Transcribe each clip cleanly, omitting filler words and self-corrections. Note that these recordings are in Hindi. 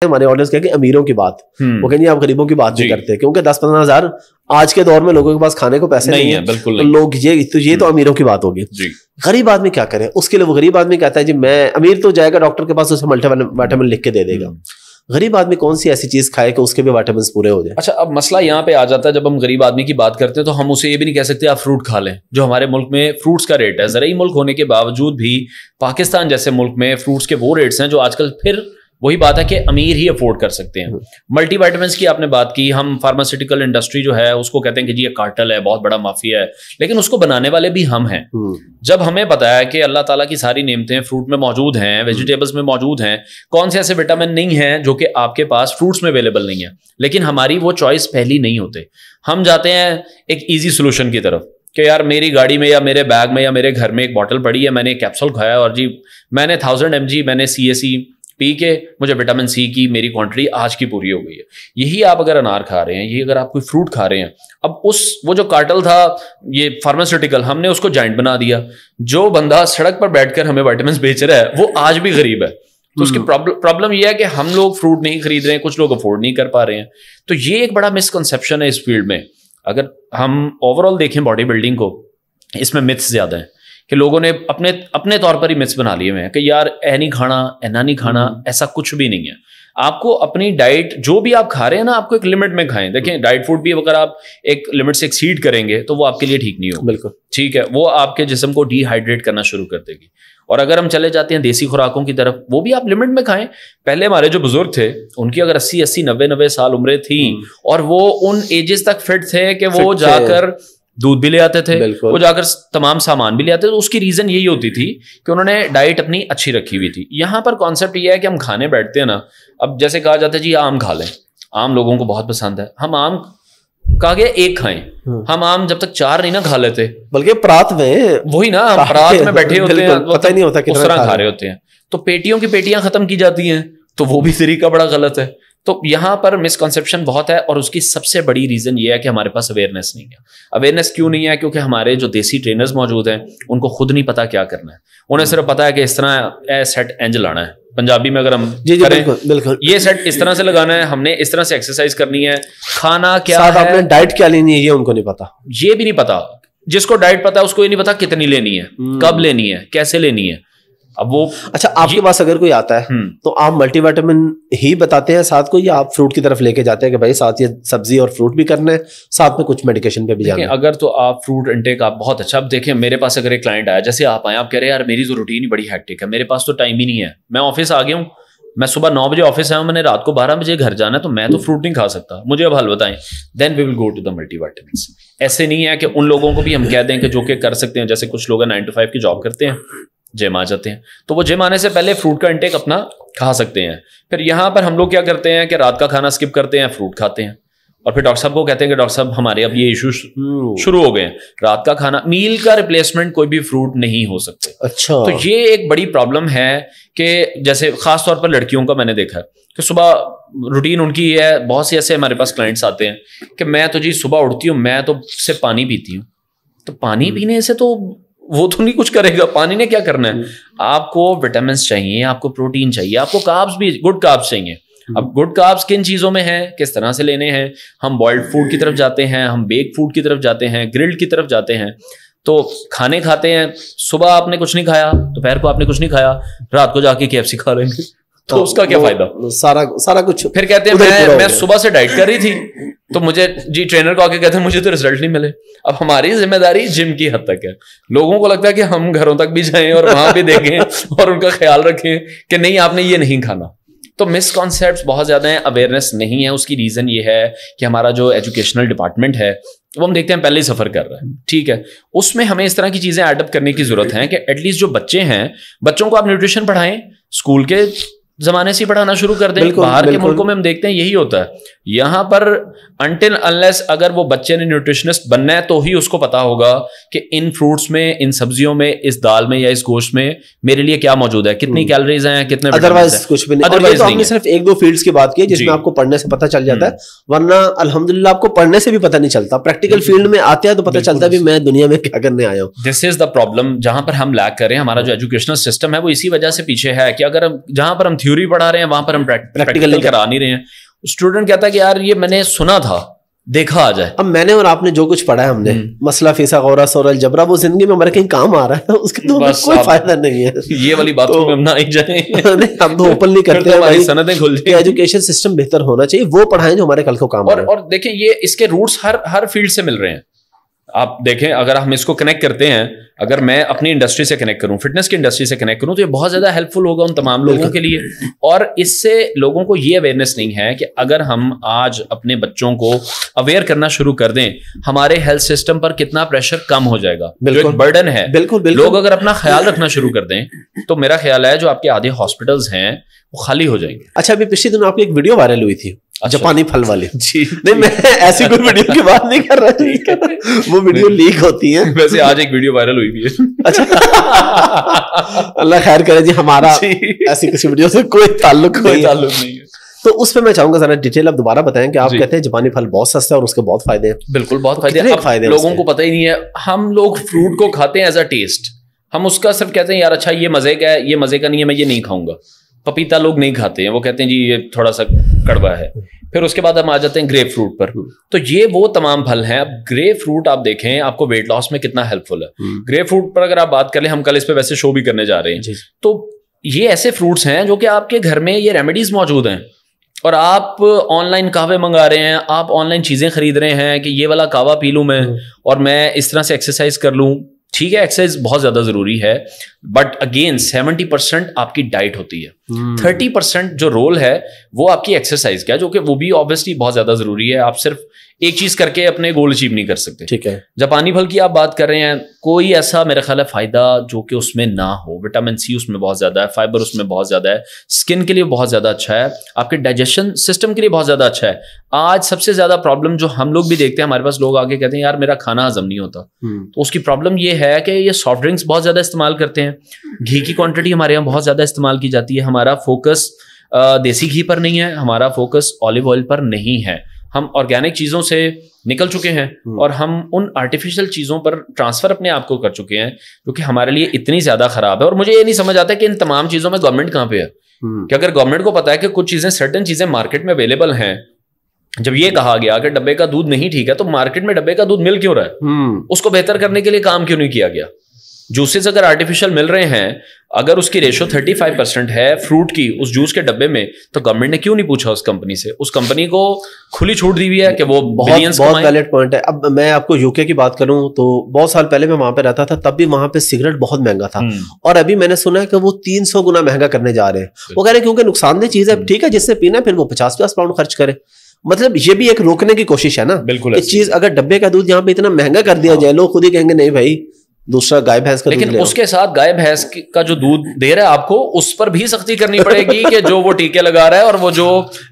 हमारे ऑडियंस कहे कि अमीरों की बात, वो कहेंगे आप गरीबों की बात नहीं करते, क्योंकि 10-15 हजार आज के दौर में लोगों के पास खाने को पैसे नहीं है, बिल्कुल तो लोग ये तो अमीरों की बात होगी। गरीब आदमी क्या करे? उसके लिए वो गरीब आदमी कहता है जी मैं, अमीर तो जाएगा डॉक्टर के पास, उसे मल्टीविटामिन लिख के दे देगा। गरीब आदमी कौन सी ऐसी चीज खाए कि उसके भी विटामिन पूरे हो जाए? अच्छा, अब मसला यहाँ पे आ जाता है, जब हम गरीब आदमी की बात करते हैं तो हम उसे ये भी नहीं कह सकते आप फ्रूट खा लें। जो हमारे मुल्क में फ्रूट्स का रेट है, ज़राई मुल्क होने के बावजूद भी पाकिस्तान जैसे मुल्क में फ्रूट्स के वो रेट्स हैं जो आजकल फिर वही बात है कि अमीर ही अफोर्ड कर सकते हैं। मल्टीविटामिन्स की आपने बात की, हम फार्मास्यूटिकल इंडस्ट्री जो है उसको कहते हैं कि जी ये कार्टेल है, बहुत बड़ा माफिया है, लेकिन उसको बनाने वाले भी हम हैं। जब हमें पता है कि अल्लाह ताला की सारी नेमतें फ्रूट में मौजूद हैं, वेजिटेबल्स में मौजूद हैं, कौन से ऐसे विटामिन नहीं हैं जो कि आपके पास फ्रूट्स में अवेलेबल नहीं है, लेकिन हमारी वो चॉइस पहली नहीं होते। हम जाते हैं एक ईजी सोल्यूशन की तरफ कि यार मेरी गाड़ी में या मेरे बैग में या मेरे घर में एक बॉटल पड़ी है, मैंने एक कैप्सूल खाया और जी मैंने 1000 mg मैंने CSE पी के मुझे विटामिन सी की मेरी क्वांटिटी आज की पूरी हो गई है। यही आप अगर अनार खा रहे हैं, यही अगर आप कोई फ्रूट खा रहे हैं, अब वो जो कार्टेल था ये फार्मास्यूटिकल, हमने उसको जाइंट बना दिया। जो बंदा सड़क पर बैठकर हमें विटामिन बेच रहा है वो आज भी गरीब है। तो उसकी प्रॉब्लम यह है कि हम लोग फ्रूट नहीं खरीद रहे हैं, कुछ लोग अफोर्ड नहीं कर पा रहे हैं। तो ये एक बड़ा मिसकंसेप्शन है इस फील्ड में। अगर हम ओवरऑल देखें बॉडी बिल्डिंग को, इसमें मिथ्स ज्यादा है कि लोगों ने अपने तौर पर ही मिथ्स बना लिए हैं कि यार ऐ नहीं खाना, ऐना नहीं खाना, ऐसा कुछ भी नहीं है। आपको अपनी डाइट जो भी आप खा रहे हैं ना, आपको एक लिमिट में खाएं। देखें डाइट फूड भी अगर आप एक लिमिट से एक्सीड करेंगे तो वो आपके लिए ठीक नहीं होगा। बिल्कुल ठीक है, वो आपके जिस्म को डिहाइड्रेट करना शुरू कर देगी। और अगर हम चले जाते हैं देसी खुराकों की तरफ, वो भी आप लिमिट में खाएं। पहले हमारे जो बुजुर्ग थे उनकी अगर 80-80, 90-90 साल उम्रें थी और वो उन एजेस तक फिट थे कि वो जाकर दूध भी ले आते थे, वो जाकर तमाम सामान भी ले आते थे। तो उसकी रीजन यही होती थी कि उन्होंने डाइट अपनी अच्छी रखी हुई थी। यहाँ पर कॉन्सेप्ट ये है कि हम खाने बैठते हैं ना, अब जैसे कहा जाता है जी आम खा लें, आम लोगों को बहुत पसंद है, हम आम कहा गया एक खाएं, हम आम जब तक 4 नहीं ना खा लेते, बल्कि परात में, वही ना परात में बैठे होते हैं, पता ही नहीं होता किस तरह खा रहे होते हैं, तो पेटियों की पेटियां खत्म की जाती हैं। तो वो भी तरीका बड़ा गलत है। तो यहाँ पर मिसकंसेप्शन बहुत है और उसकी सबसे बड़ी रीजन ये है कि हमारे पास अवेयरनेस नहीं है। अवेयरनेस क्यों नहीं है? क्योंकि हमारे जो देसी ट्रेनर्स मौजूद हैं उनको खुद नहीं पता क्या करना है। उन्हें सिर्फ पता है कि इस तरह सेट एंज लाना है, पंजाबी में अगर हम करें बिल्कुल ये सेट इस तरह से लगाना है, हमने इस तरह से एक्सरसाइज करनी है, खाना क्या है, आपने डाइट क्या लेनी है ये उनको नहीं पता। ये भी नहीं पता। जिसको डाइट पता है उसको ये नहीं पता कितनी लेनी है, कब लेनी है, कैसे लेनी है। अब वो अच्छा, आपके पास अगर कोई आता है तो आप मल्टीविटामिन ही बताते हैं साथ को, या आप फ्रूट की तरफ लेके जाते हैं कि भाई साथ ये सब्जी और फ्रूट भी करने हैं, साथ में कुछ मेडिकेशन पे भी जाना है? अगर तो आप फ्रूट इनटेक आप बहुत अच्छा, अब देखें मेरे पास अगर एक क्लाइंट आया, जैसे आप आए, आप कह रहे हैं यार मेरी तो रूटीन ही बड़ी हेक्टिक है, मेरे पास तो टाइम ही नहीं है, मैं ऑफिस आ गया हूँ, मैं सुबह 9 बजे ऑफिस आया हूँ, मैंने रात को 12 बजे घर जाना है, तो मैं तो फ्रूट नहीं खा सकता, मुझे अब हल बताएं। Then we will go to the multivitamins. ऐसे नहीं है कि उन लोगों को भी हम कह दें कि जो कि कर सकते हैं, जैसे कुछ लोग 9 to 5 की जॉब करते हैं, जिम आ जाते हैं, तो वो जिम आने से पहले फ्रूट का इंटेक अपना खा सकते हैं। फिर यहाँ पर हम लोग क्या करते हैं कि रात का खाना स्किप करते हैं, फ्रूट खाते हैं, और फिर डॉक्टर साहब को कहते हैं कि डॉक्टर साहब हमारे अब ये इशू शुरू हो गए हैं, रात का खाना, मील का रिप्लेसमेंट कोई भी फ्रूट नहीं हो सकते। अच्छा, तो ये एक बड़ी प्रॉब्लम है कि जैसे खास तौर पर लड़कियों का मैंने देखा कि सुबह रूटीन उनकी है, बहुत से ऐसे हमारे पास क्लाइंट्स आते हैं कि मैं तो जी सुबह उठती हूँ, मैं तो सिर्फ पानी पीती हूँ। तो पानी पीने से तो वो तो नहीं कुछ करेगा, पानी ने क्या करना है? आपको विटामिन चाहिए, आपको प्रोटीन चाहिए, आपको कार्ब्स भी, गुड कार्ब्स चाहिए। अब गुड कार्ब्स किन चीजों में है, किस तरह से लेने हैं? हम बॉइल्ड फूड की तरफ जाते हैं, हम बेक फूड की तरफ जाते हैं, ग्रिल्ड की तरफ जाते हैं। तो खाने खाते हैं, सुबह आपने कुछ नहीं खाया, दोपहर को आपने कुछ नहीं खाया, रात को जाके KFC खा लेंगे, तो उसका क्या फायदा? सारा कुछ। फिर कहते हैं मैं सुबह से डाइट कर रही थी, तो मुझे जी ट्रेनर को आके कहते हैं मुझे तो रिजल्ट नहीं मिले। अब हमारी जिम्मेदारी जिम की हद तक है। लोगों को लगता है कि हम घरों तक भी जाएं और वहां भी देखें और उनका ख्याल रखें कि नहीं आपने ये नहीं खाना। तो मिसकॉन्सेप्ट्स बहुत ज्यादा हैं, अवेयरनेस नहीं है। उसकी रीजन ये है कि हमारा जो एजुकेशनल डिपार्टमेंट है वो हम देखते हैं पहले ही सफर कर रहा है। ठीक है, उसमें हमें इस तरह की चीजें एडअप करने की जरूरत है कि एटलीस्ट जो बच्चे हैं, बच्चों को आप न्यूट्रिशन पढ़ाएं, स्कूल के जमाने से पढ़ाना शुरू कर दें। बाहर के मुल्कों में हम देखते हैं यही होता है। यहाँ पर अनटिल अनलेस अगर वो बच्चे ने न्यूट्रिशनिस्ट बनना है तो ही उसको पता होगा कि इन फ्रूट्स में, इन सब्जियों में, इस दाल में या इस गोश्त में मेरे लिए क्या मौजूद है, कितनी कैलोरीज हैं, कितने अदरवाइज कुछ भी नहीं। अदरवाइज हमने सिर्फ 1-2 फील्ड्स की बात की जिसमें आपको पढ़ने से पता चल जाता है, वरना अल्हम्दुलिल्लाह आपको पढ़ने से भी पता नहीं चलता। प्रैक्टिकल फील्ड में आते हैं तो पता चलता है भी मैं दुनिया में क्या करने आया हूँ। दिस इज द प्रॉब्लम जहां पर हम लैक करें। हमारा जो एजुकेशनल सिस्टम है वो इसी वजह से पीछे है कि अगर जहां पर हम थ्योरी पढ़ा रहे हैं, वहां पर हम प्रैक्टिकल करा नहीं रहे हैं। स्टूडेंट कहता है कि यार ये मैंने सुना था, देखा आ जाए। अब मैंने और आपने जो कुछ पढ़ा है हमने, मसला फिसागोरस और अलजबरा, वो जिंदगी में हमारे कहीं काम आ रहा है, उसके तो कोई फायदा नहीं है। ये वाली बातों तो, में हम ना ही जाए। हम तो ओपन नहीं करते हैं भाई, सनदें खुल जाए। एजुकेशन सिस्टम बेहतर होना चाहिए, वो पढ़ाएं जो हमारे कल को काम आए। और देखिए ये इसके रूट्स हर फील्ड से मिल रहे हैं। आप देखें, अगर हम इसको कनेक्ट करते हैं, अगर मैं अपनी इंडस्ट्री से कनेक्ट करूं, फिटनेस की इंडस्ट्री से कनेक्ट करूं, तो ये बहुत ज्यादा हेल्पफुल होगा उन तमाम लोगों के लिए। और इससे लोगों को ये अवेयरनेस नहीं है कि अगर हम आज अपने बच्चों को अवेयर करना शुरू कर दें, हमारे हेल्थ सिस्टम पर कितना प्रेशर कम हो जाएगा, जो एक बर्डन है। बिल्कुल लोग अगर अपना ख्याल रखना शुरू कर दें, तो मेरा ख्याल है जो आपके आधे हॉस्पिटल्स हैं वो खाली हो जाएंगे। अच्छा, अभी पिछले दिनों आपकी एक वीडियो वायरल हुई थी, अच्छा, जापानी फल वाली। जी, नहीं, मैं ऐसी कोई वीडियो की बात नहीं कर रहा, वो वीडियो लीक होती है। वैसे आज एक वीडियो वायरल हुई भी है। अच्छा, अल्लाह खैर करे जी, हमारा ऐसी किसी वीडियो से कोई ताल्लुक नहीं है। तो उस पे मैं चाहूंगा जरा डिटेल आप दोबारा बताएं कि आप कहते हैं जापानी फल बहुत सस्ता है और उसके बहुत फायदे हैं। बिल्कुल, बहुत फायदे हैं। लोगों को पता ही नहीं है। हम लोग फ्रूट को खाते हैं एज अ टेस्ट, हम उसका सिर्फ कहते हैं यार अच्छा ये मजे का है, ये मजे का नहीं है, मैं ये नहीं खाऊंगा। पपीता लोग नहीं खाते हैं, वो कहते हैं जी ये थोड़ा सा कड़वा है। फिर उसके बाद हम आ जाते हैं ग्रेप फ्रूट पर। तो ये वो तमाम फल हैं। अब ग्रेप फ्रूट आप देखें, आपको वेट लॉस में कितना हेल्पफुल है। ग्रेप फ्रूट पर अगर आप बात कर लें, हम कल इस पे वैसे शो भी करने जा रहे हैं, तो ये ऐसे फ्रूट्स हैं जो कि आपके घर में ये रेमेडीज मौजूद हैं। और आप ऑनलाइन कहवे मंगा रहे हैं, आप ऑनलाइन चीजें खरीद रहे हैं कि ये वाला कहवा पी लूं मैं और मैं इस तरह से एक्सरसाइज कर लूं। ठीक है, एक्सरसाइज बहुत ज्यादा जरूरी है, बट अगेन 70% आपकी डाइट होती है, 30% जो रोल है वो आपकी एक्सरसाइज का है, जो कि वो भी ऑब्वियसली बहुत ज्यादा जरूरी है। आप सिर्फ एक चीज करके अपने गोल अचीव नहीं कर सकते। ठीक है, जापानी फल की आप बात कर रहे हैं, कोई ऐसा मेरा ख्याल है फायदा जो कि उसमें ना हो। विटामिन सी उसमें बहुत ज्यादा है, फाइबर उसमें बहुत ज्यादा है, स्किन के लिए बहुत ज्यादा अच्छा है, आपके डाइजेशन सिस्टम के लिए बहुत ज्यादा अच्छा है। आज सबसे ज्यादा प्रॉब्लम जो हम लोग भी देखते हैं, हमारे पास लोग आके कहते हैं यार मेरा खाना हजम नहीं होता, तो उसकी प्रॉब्लम ये है कि ये सॉफ्ट ड्रिंक्स बहुत ज्यादा इस्तेमाल करते हैं, घी की क्वांटिटी हमारे यहाँ बहुत ज्यादा इस्तेमाल की जाती है, हमारा फोकस देसी घी पर नहीं है, हमारा फोकस ऑलिव ऑयल पर नहीं है। हम ऑर्गेनिक चीजों से निकल चुके हैं और हम उन आर्टिफिशियल चीजों पर ट्रांसफर अपने आप को कर चुके हैं, जो कि हमारे लिए इतनी ज्यादा खराब है। और मुझे ये नहीं समझ आता कि इन तमाम चीजों में गवर्नमेंट कहाँ पे है। कि अगर गवर्नमेंट को पता है कि कुछ चीजें, सर्टेन चीजें मार्केट में अवेलेबल हैं, जब ये कहा गया कि डब्बे का दूध नहीं ठीक है, तो मार्केट में डब्बे का दूध मिल क्यों रहा है? उसको बेहतर करने के लिए काम क्यों नहीं किया गया? जूसेस अगर आर्टिफिशियल मिल रहे हैं, अगर उसकी रेशो 35% है फ्रूट की उस जूस के डब्बे में, तो गवर्नमेंट ने क्यों नहीं पूछा उस कंपनी से? उस कंपनी को खुली छूट दी हुई है कि वो बहुत वैलिड पॉइंट है। अब मैं आपको यूके की बात करूं तो बहुत साल पहले मैं वहां पे रहता था, तब भी वहां पे सिगरेट बहुत महंगा था, और अभी मैंने सुना है कि वो 300 गुना महंगा करने जा रहे हैं। वो कह रहे हैं क्योंकि नुकसानदेह चीज है, ठीक है जिससे पीना फिर वो 50-50 पाउंड खर्च करे। मतलब ये भी एक रोकने की कोशिश है ना। बिल्कुल, चीज अगर डब्बे का दूध यहाँ पे इतना महंगा कर दिया जाए, लोग खुद ही कहेंगे नहीं भाई दूसरा गाय भैंस का। लेकिन उसके साथ गाय भैंस का जो दूध दे रहा है आपको, उस पर भी सख्ती करनी पड़ेगी कि जो वो टीके लगा रहा है और वो जो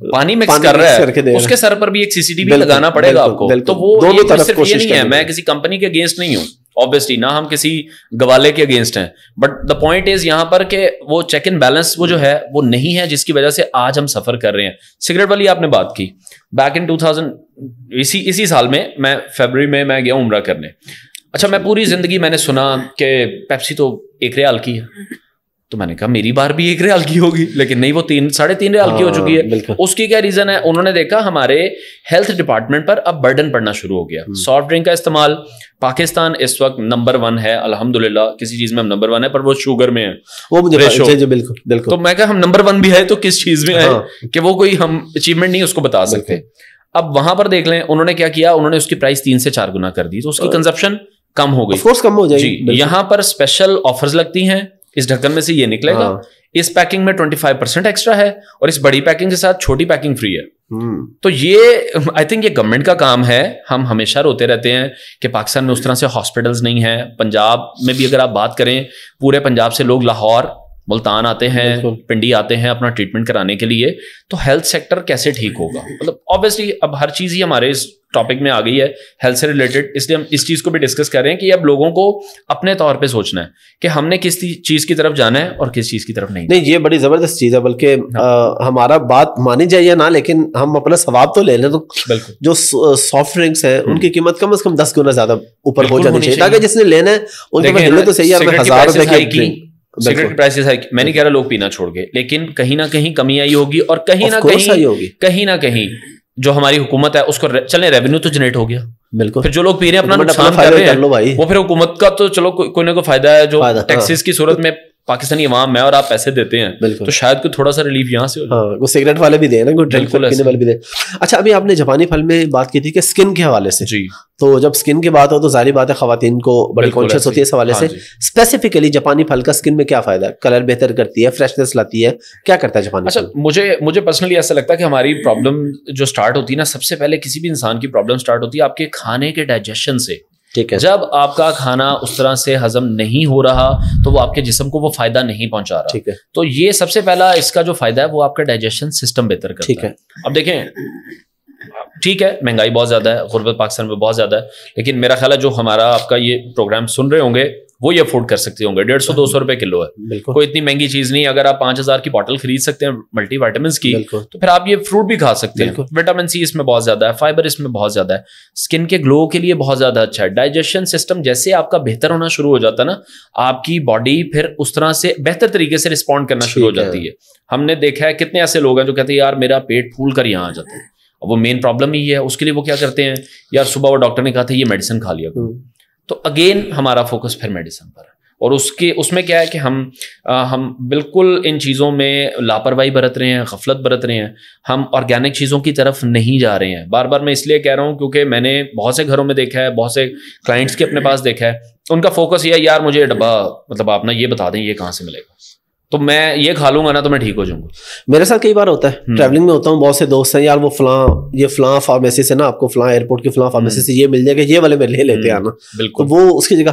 पानी मिक्स कर रहा है, उसके सर पर भी एक सीसीटीवी लगाना पड़ेगा आपको। तो वो सिर्फ ये नहीं है, मैं किसी कंपनी के अगेंस्ट नहीं हूँ, ऑब्वियसली ना हम किसी गवाले के अगेंस्ट हैं, बट द पॉइंट इज यहाँ पर के वो चेक एंड बैलेंस वो जो है वो नहीं है, जिसकी वजह से आज हम सफर कर रहे हैं। सिगरेट वाली आपने बात की, बैक इन 2000 इसी साल में मैं फरवरी में मैं गया उम्रा करने। अच्छा, मैं पूरी जिंदगी मैंने सुना कि पेप्सी तो 1 रियाल की है, तो मैंने कहा मेरी बार भी 1 रियाल की होगी, लेकिन नहीं, वो 3-3.5 रियाल की हो चुकी है। उसकी क्या रीजन है? उन्होंने देखा हमारे हेल्थ डिपार्टमेंट पर अब बर्डन पड़ना शुरू हो गया। सॉफ्ट ड्रिंक का इस्तेमाल, पाकिस्तान इस वक्त नंबर 1 है अल्हम्दुलिल्लाह, किसी चीज में हम नंबर 1 है, पर वो शुगर में है, वो मुझे बिल्कुल। तो मैं कहा हम नंबर 1 भी है तो किस चीज में है कि वो कोई हम अचीवमेंट नहीं उसको बता सकते। अब वहां पर देख लें उन्होंने क्या किया, उन्होंने उसकी प्राइस 3 से 4 गुना कर दी, तो उसकी कंजप्शन कम हो गई, कम हो जाएगी। यहाँ पर स्पेशल ऑफर्स लगती हैं, इस ढक्कन में से ये निकलेगा, इस पैकिंग में 25% एक्स्ट्रा है और इस बड़ी पैकिंग के साथ छोटी पैकिंग फ्री है। तो ये आई थिंक ये गवर्नमेंट का काम है। हम हमेशा रोते रहते हैं कि पाकिस्तान में उस तरह से हॉस्पिटल्स नहीं है। पंजाब में भी अगर आप बात करें, पूरे पंजाब से लोग लाहौर, मुल्तान आते हैं, पिंडी आते हैं अपना ट्रीटमेंट कराने के लिए, तो हेल्थ सेक्टर कैसे ठीक होगा? मतलब ऑब्वियसली अब हर चीज ही हमारे इस टॉपिक में आ गई है हेल्थ से रिलेटेड, इसलिए हम इस चीज को भी डिस्कस कर रहे हैं कि अब लोगों को अपने तौर पे सोचना है कि हमने किस चीज की तरफ जाना है और किस चीज की तरफ नहीं। ये बड़ी जबरदस्त चीज है, बल्कि हमारा बात मानी जाए या ना, लेकिन हम अपना सवाब तो ले लें। तो जो सॉफ्ट ड्रिंक्स हैं उनकी कीमत कम से कम 10 गुना ज्यादा ऊपर हो जानी चाहिए, ताकि जिसने लेना है उनके पास तो सही है। 1000 रुपए की सिगरेट की प्राइसेस है, मैं नहीं कह रहा लोग पीना छोड़ गए, लेकिन कहीं ना कहीं कमी आई होगी, और कहीं ना कहीं जो हमारी हुकूमत है उसको चले रेवेन्यू तो जनरेट हो गया। बिल्कुल। फिर जो लोग पी रहे हैं अपना नुकसान कर रहे हैं, वो फिर हुकूमत का तो चलो कोई ना कोई फायदा है, जो टैक्सेस की सूरत में पाकिस्तानी अवाम मैं और आप पैसे देते हैं, तो शायद कोई थोड़ा सा रिलीफ यहाँ से हो। हाँ, वो सिगरेट वाले भी दे ना, कोई ड्रिंक पीने वाले भी दे। अच्छा, अभी आपने जापानी फल में बात की थी कि स्किन के हवाले से जी, तो जब स्किन की बात हो तो जाहिर बात है खवातीन को बड़ी कॉन्शियस होती है इस हवाले से। स्पेसिफिकली जापानी फल का स्किन में क्या फायदा है? कलर बेहतर करती है, फ्रेशनेस लाती है, क्या करता है जापानी? अच्छा, मुझे पर्सनली ऐसा लगता है कि हमारी प्रॉब्लम जो स्टार्ट होती है ना, सबसे पहले किसी भी इंसान की प्रॉब्लम स्टार्ट होती है आपके खाने के डाइजेशन से। ठीक है। जब आपका खाना उस तरह से हजम नहीं हो रहा तो वो आपके जिस्म को वो फायदा नहीं पहुंचा रहा। ठीक है। तो ये सबसे पहला इसका जो फायदा है वो आपका डाइजेशन सिस्टम बेहतर करता है। ठीक है। अब देखें, ठीक है, महंगाई बहुत ज्यादा है, गुर्बत पाकिस्तान में बहुत ज्यादा है, लेकिन मेरा ख्याल है जो हमारा आपका ये प्रोग्राम सुन रहे होंगे वो ये अफोर्ड कर सकते होंगे। 150-200 रुपए किलो है, कोई इतनी महंगी चीज नहीं। अगर आप 5000 की बॉटल खरीद सकते हैं मल्टीविटामिन्स की, तो फिर आप ये फ्रूट भी खा सकते हैं। विटामिन सी इसमें बहुत ज्यादा है, फाइबर इसमें बहुत ज्यादा है, स्किन के ग्लो के लिए बहुत ज्यादा अच्छा है। डाइजेशन सिस्टम जैसे आपका बेहतर होना शुरू हो जाता है ना, आपकी बॉडी फिर उस तरह से बेहतर तरीके से रिस्पॉन्ड करना शुरू हो जाती है। हमने देखा है कितने ऐसे लोग हैं जो कहते हैं यार मेरा पेट फूल कर यहाँ आ जाता है, वो मेन प्रॉब्लम ही है। उसके लिए वो क्या करते हैं, यार सुबह वो डॉक्टर ने कहा था ये मेडिसिन खा लिया। तो अगेन हमारा फोकस फिर मेडिसिन पर है, और उसमें क्या है कि हम बिल्कुल इन चीज़ों में लापरवाही बरत रहे हैं, गफलत बरत रहे हैं, हम ऑर्गेनिक चीज़ों की तरफ नहीं जा रहे हैं। बार बार मैं इसलिए कह रहा हूँ क्योंकि मैंने बहुत से घरों में देखा है, बहुत से क्लाइंट्स के अपने पास देखा है, उनका फोकस ये है यार मुझे डब्बा मतलब आप ना ये बता दें ये कहाँ से मिलेगा, तो मैं ये खा लूंगा ना तो मैं ठीक हो जाऊंगा। मेरे साथ कई बार होता है, ट्रैवलिंग में होता हूँ, बहुत से दोस्त हैं यार वो फलां फार्मेसी से ना आपको फलां एयरपोर्ट की फलां फार्मेसी से ये मिल जाएगा, ये वाले में ले लेते हैं ना, तो वो उसकी जगह